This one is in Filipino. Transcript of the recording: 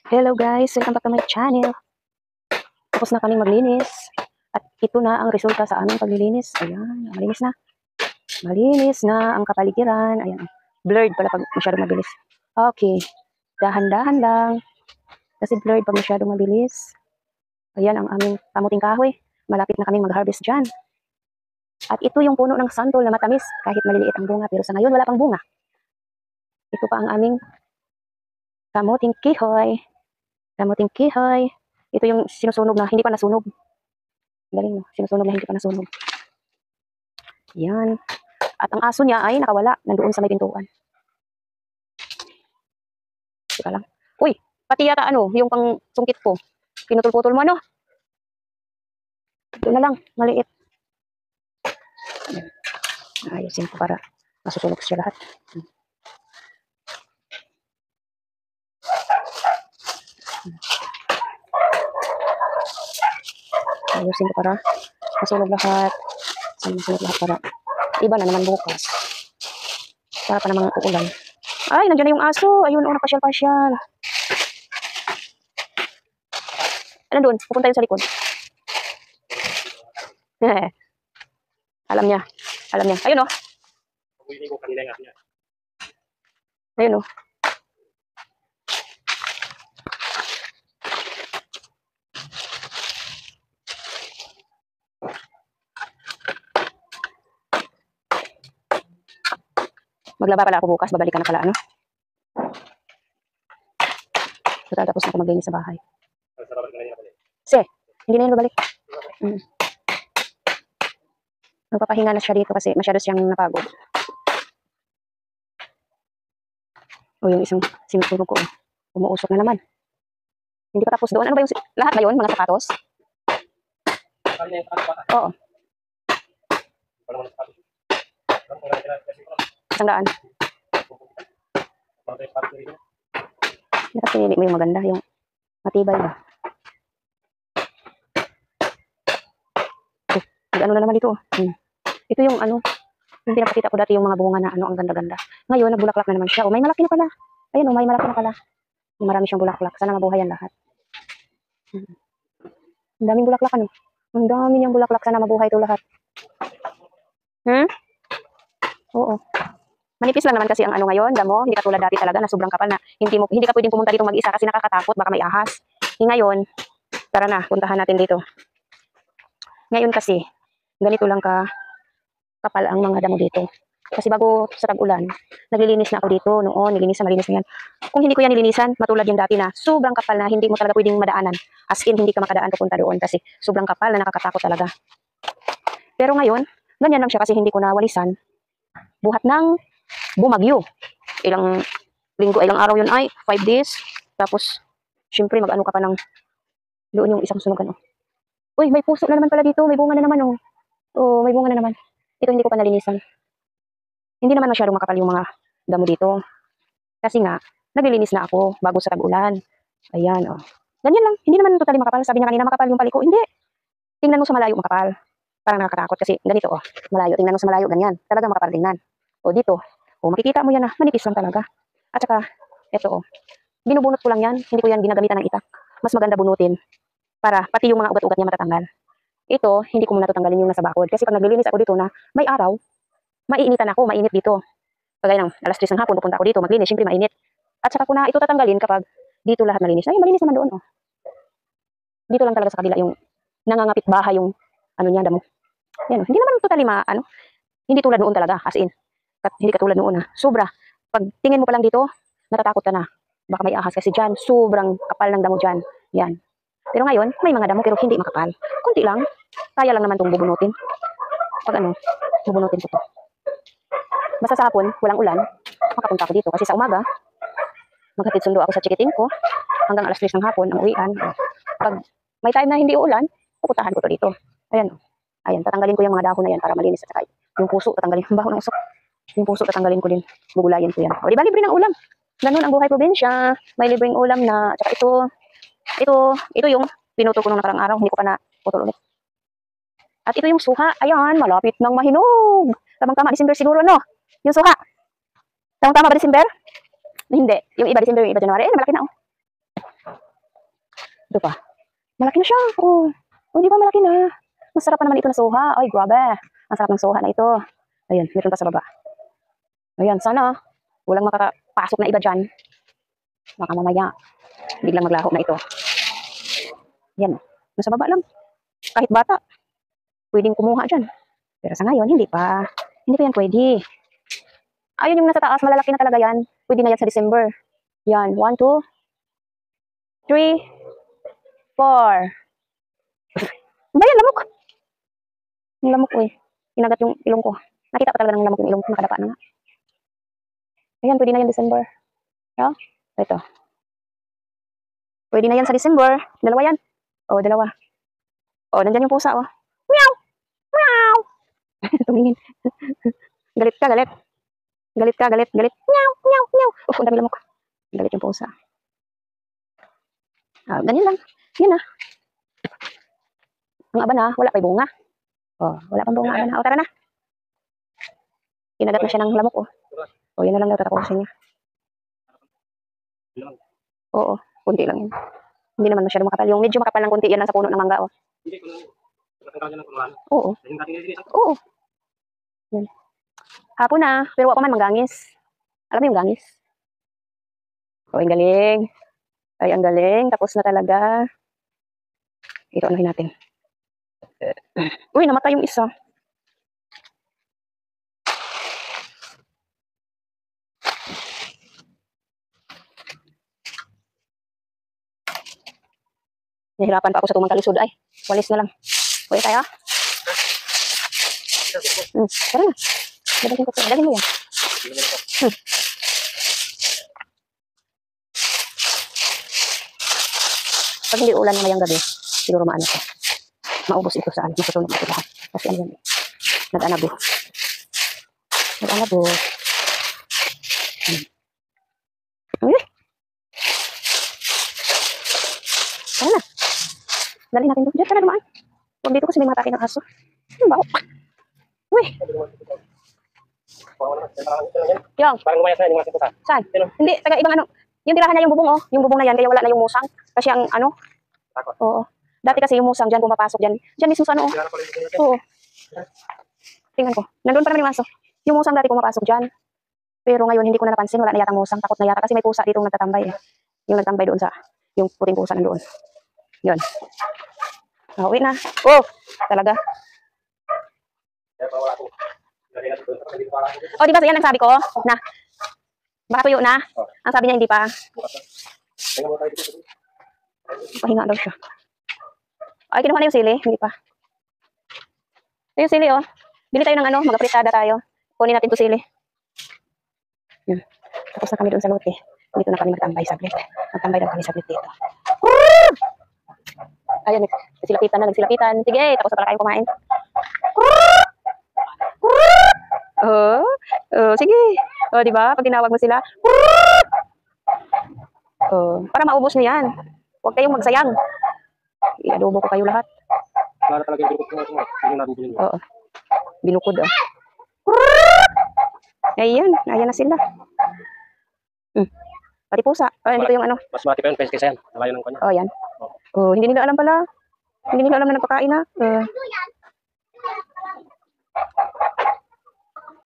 Hello guys, welcome back to my channel. Tapos na kaming maglinis. At ito na ang resulta sa aming paglilinis. Ayan, malinis na. Malinis na ang kapaligiran. Ayan, blurred pala pag masyadong mabilis. Okay, dahan-dahan lang. Kasi blurred pag masyadong mabilis. Ayan ang aming kamuting kahoy. Malapit na kaming mag-harvest dyan. At ito yung puno ng santol na matamis. Kahit maliliit ang bunga, pero sa ngayon wala pang bunga. Ito pa ang aming kamuting kihoy. Kamuting kihoy. Ito yung sinusunog na hindi pa nasunog. Galing, no? Sinusunog na hindi pa nasunog. Yan. At ang aso niya ay nakawala. Nandoon sa may pintuan. Teka lang. Uy, pati yata yung pang sungkit ko. Pinutol-putol mo, ano? Ito na lang, maliit. Ayusin ko para masusunog siya lahat. Ayusin ko para masunog lahat. Masunog lahat para iba na naman bukas. Para pa namang uulan. Ay, nandiyan na yung aso. Ayun, napasyal-pasyal. Ano doon? Pupunta yun sa likod. Alam niya. Alam niya. Ayun, oh. Ayun, oh. Maglaba pala ako bukas, babalikan na pala, ano? Total, tapos na ako maglinis sa bahay. Kasi, hindi na yun babalik. Magpapahinga na siya dito kasi masyado siyang napagod. O yung isang sinusunog ko, umuusok na naman. Hindi pa tapos doon. Ano ba yung lahat ba yun? Mga sapatos? Oo. 100. Dapat pinili mo yung maganda, yung matibay ba? Ano na naman dito. Ito yung yung pinapakita ko dati yung mga bunga na ang ganda-ganda. Ngayon, nagbulaklak na naman siya. O, may malaki na pala. Ayun, may malaki na pala. Marami siyang bulaklak. Sana mabuhayan lahat. Ang daming bulaklak, ano? Ang dami niyang bulaklak. Sana mabuhay ito lahat. Oo. Manipis lang naman kasi ang ngayon, damo, hindi katulad dati talaga na sobrang kapal na hindi ka pwedeng pumunta dito mag-isa kasi nakakatakot, baka may ahas. Ngayon, tara na, puntahan natin dito. Ngayon kasi, ganito lang kapal ang mga damo dito. Kasi bago sa tag-ulan, naglilinis na ako dito noon, malinis na yan. Kung hindi ko yan nilinisan, matulad yung dati na sobrang kapal na hindi mo talaga pwedeng madaanan. As in, hindi ka makadaan papunta doon kasi sobrang kapal na nakakatakot talaga. Pero ngayon, ganyan lang siya kasi hindi ko nawalisan. Buhat ng bumagyo. Ilang linggo, ilang araw yun ay 5 days. Tapos, syempre mag-ano ka pa ng doon yung isang sunugan. Uy, may puso na naman pala dito. May bunga na naman. Oh, may bunga na naman. Ito hindi ko pa nalinisan. Hindi naman masyadong makapal yung mga damo dito. Kasi nga, naglilinis na ako bago sa tag-ulan. Ayan, oh. Ganyan lang. Hindi naman totally makapal. Sabi niya kanina makapal yung paliko. Hindi. Tingnan mo sa malayo makapal. Parang nakakatakot kasi ganito, oh. Malayo. Tingnan mo sa malayo, ganyan. Talaga makapal tingnan. O dito. O makikita mo yan na manipis lang talaga. At saka, eto, oh. Binubunot ko lang yan. Hindi ko yan ginagamitan ng itak. Mas maganda bunutin. Para pati yung mga ugat-ugat niya matatanggal. Ito, hindi ko muna tatanggalin yung nasa bakod. Kasi pag naglilinis ako dito na may araw, maiinitan ako, mainit dito. Kagaya ng alas 3 ng hapon, pupunta ako dito, maglinis, syempre mainit. At saka ko na ito tatanggalin kapag dito lahat malinis. Ay, malinis naman doon, oh. Dito lang talaga sa kabila yung nangangapit bahay yung niya, damo. Yan, hindi naman totally hindi tulad noon talaga, as in. Hindi katulad noon, ha. Sobra. Pag tingin mo pa lang dito, natatakot ka na. Baka may ahas kasi dyan, sobrang kapal ng damo dyan. Yan. Pero ngayon, may mga damo pero hindi makapal. Kunti lang. Kaya lang naman itong bubunutin. Pag bubunutin ko to. Basta sa hapon, walang ulan, makapunta ako dito. Kasi sa umaga, maghatid sundo ako sa chikiting ko. Hanggang alas 3 ng hapon, ang uwian. Pag may time na hindi uulan, pupuntahan ko to dito. Ayan. Ayan, tatanggalin ko yung mga dahon na yan para malinis. At saka yung puso, tatanggalin. Ang baho ng usok. Yung puso, tatanggalin ko din. Bugulayin ko yan. O, di ba libre ng ulam? Ganun ang buhay probinsya. May libreng ulam na. At saka ito yung pinuto ko nung nakarang araw. Hindi ko pa na putol ulit. At ito yung suha. Ayan, malapit ng mahinog. Tamang-tama, December siguro, no? Yung suha. Tamang-tama ba December? Hindi. Yung iba December, yung iba January. Eh, malaki na, oh. Ito pa. Malaki na siya. Oh. Oh, di ba malaki na? Masarap pa naman ito na soha. Ay, grabe. Ang sarap ng soha na ito. Ayun, meron pa sa baba. Ayan, sana walang makakapasok na iba dyan. Baka mamaya, biglang maglaho na ito. Yan, nasa baba lang. Kahit bata, pwedeng kumuha dyan. Pero sa ngayon, hindi pa. Hindi pa yan pwede. Ayun yung nasa taas, malalaki na talaga yan. Pwede na yan sa December. Yan, 1, 2, 3, 4. Ba yan, lamok. Yung lamok ko eh. Inagat yung ilong ko. Nakita pa talaga ng lamok yung ilong ko. Nakadapa na nga. Ayan, pwede na yan December. Yeah? Ito. Pwede na yan sa December. Dalawa yan. O, dalawa. O, nandyan yung pusa, o. Meow! Meow! Tumingin. Galit ka, galit. Galit ka, galit, galit. Meow! Meow! Meow! Ang dami lamok. Galit yung pusa. Ah, ganyan lang. Yan na. Ang aba na, wala pa'y bunga. O, wala pang bunga. Aba na. O, tara na. Kinagat na siya ng lamok, o. O, yan na lang daw tatapusin niya. Oo, kunti lang yun. Hindi naman masyado makapal. Yung medyo makapal ng kunti, yan lang sa puno ng mangga, o. Oo. Oo. Yan. Hapon na, pero wala pa man manggangis. Alam mo yung gangis? O, ang galing. Ay, ang galing. Tapos na talaga. Ito, anuhin natin. Uy, namatay yung isa. Nahirapan pa ako sa tumang kalisod. Ay, walis na lang. Uy, tayo. Tara na. Dalhin ko. Dalhin mo yan. Pag hindi ulan mamayang gabi, siguro maano ko. Maubos ito sa ano. Masusunog ito lahat. Kasi ano yan. Nag-anabo. Nag-anabo. Uy. Tara na. Dalhin natin doon. Diyan, tara dumaan. Huwag dito kasi may mga taki ng aso. Ano ba? Uy. Yung. Parang gumayas na yung mga pusa. Saan? Hindi, taga ibang ano. Yung tirahan niya yung bubong, oh. Yung bubong na yan, kaya wala na yung musang. Kasi ang ano. Oo. Dati kasi yung musang dyan, pumapasok dyan. Dyan mismo sa ano, oh. Oo. Tingnan ko. Nandun pa naman yung aso. Yung musang dati pumapasok dyan. Pero ngayon, hindi ko na napansin. Wala na yatang musang. Takot na yata. Kasi may pusa dito nagtatambay, eh. Yung nagtambay doon sa, yung puting pusa nandoon. Yun. Uwi na. Oh, talaga. Oh, di ba yan ang sabi ko? Na, baka tuyo na. Ang sabi niya, hindi pa. Pahinga daw siya. Ay, kinuha na yung sili. Hindi pa. Yung sili, oh. Bili tayo ng ano, magapritada tayo. Kunin natin to sili. Yan. Tapos na kami doon sa lote. Dito na kami magtambay saglit. Magtambay lang kami saglit dito. Ayan, nagsilapitan na, nagsilapitan. Sige, tapos na pala kayong kumain. Sige. Oh, di ba? Pag tinawag mo sila. Para maubos niyo yan. Huwag kayong magsayang. I-adobo ko kayo lahat. Para talaga yung binukod ko. Yung nabubulin mo. Oo. Binukod, oh. Ayan, ayan na sila. Pati pusa. Oh, dito yung ano. Mas mati pa yun, kaysa yan. Malayo ng kanya. Oh, yan. Oh, hindi nila alam pala. Hindi nila alam na nagpakain na.